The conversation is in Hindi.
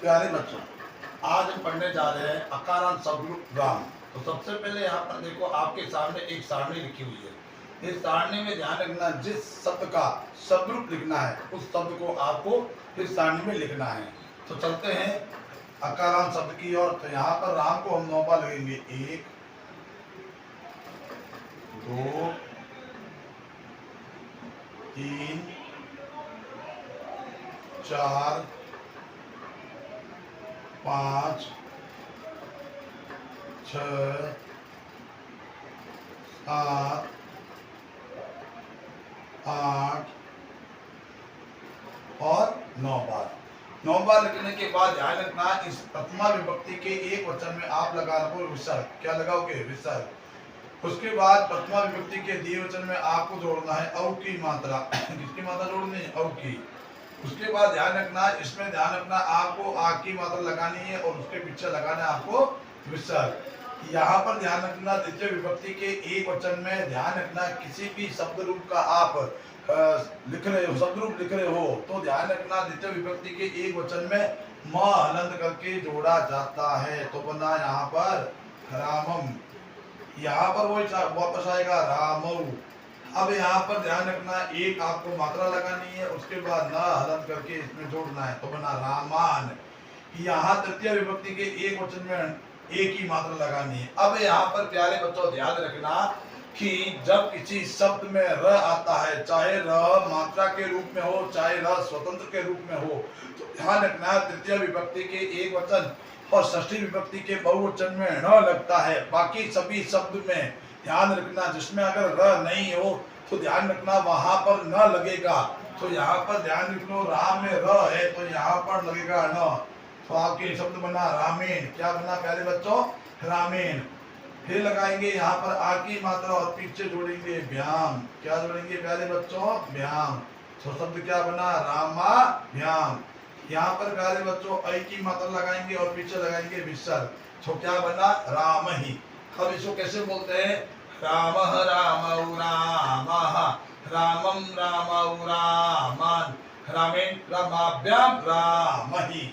प्यारे बच्चों, आज हम पढ़ने जा रहे हैं अकारांत शब्द राम। तो सबसे पहले यहाँ पर देखो, आपके सामने एक सारणी लिखी हुई है। इस सारणी में ध्यान रखना, जिस शब्द का शब्द लिखना है उस शब्द को आपको इस सारणी में लिखना है। तो चलते हैं अकारांत शब्द की ओर। तो यहाँ पर राम को हम 9 बार लगेंगे। 1 2 3 4 5 6 7 8 और 9 बार। 9 बार लिखने के बाद ध्यान रखना, इस प्रथमा विभक्ति के एक वचन में आप लगा रखो विसर्ग। क्या लगाओगे? विसर्ग। उसके बाद प्रथमा विभक्ति के द्विवचन में आपको जोड़ना है औ की मात्रा। किसकी मात्रा जोड़नी है? औ की। उसके बाद ध्यान रखना, इसमें ध्यान रखना आपको आ की मात्रा लगानी है और उसके पीछे लगाना है आपको विसर्ग। यहाँ पर ध्यान रखना, द्वितीय विभक्ति के एक वचन में ध्यान रखना, किसी भी शब्द रूप का आप लिख रहे हो, शब्द रूप लिख रहे हो, तो ध्यान रखना द्वितीय विभक्ति के एक वचन में म हलंत करके जोड़ा जाता है। तो बना यहाँ पर रामम, यहाँ पर वो वापस आएगा रामऊ। अब यहाँ पर ध्यान रखना, एक आपको मात्रा लगानी है, उसके बाद न हलंत करके इसमें जोड़ना है। तो बना रामान। यहाँ तृतीय विभक्ति के एक वचन में एक ही मात्रा लगानी है। अब यहाँ पर प्यारे बच्चों ध्यान रखना कि जब किसी शब्द में र आता है, चाहे र मात्रा के रूप में हो, चाहे र स्वतंत्र के रूप में हो, तो ध्यान रखना तृतीय विभक्ति के एक वचन और षष्ठी विभक्ति के बहुवचन में न लगता है। बाकी सभी शब्द में ध्यान रखना, जिसमें अगर र नहीं हो तो ध्यान रखना वहां पर न लगेगा। तो यहाँ पर ध्यान रख लो, राम में र है तो यहाँ पर लगेगा न। तो आपके शब्द बना रामेण। क्या बना प्यारे बच्चों? रामेण। फिर लगाएंगे यहाँ पर आ की मात्रा और पीछे जोड़ेंगे व्याम। क्या जोड़ेंगे प्यारे बच्चों? व्याम। तो शब्द क्या बना? रामा व्याम। यहाँ पर प्यारे बच्चों ऐ की मात्रा लगाएंगे और पीछे लगाएंगे विसर्ग। तो क्या बना? राम ही। अब इसको कैसे बोलते हैं? रामः रामौ रामः, रामं रामौ रामान, रामेण रामाभ्याम रामहि।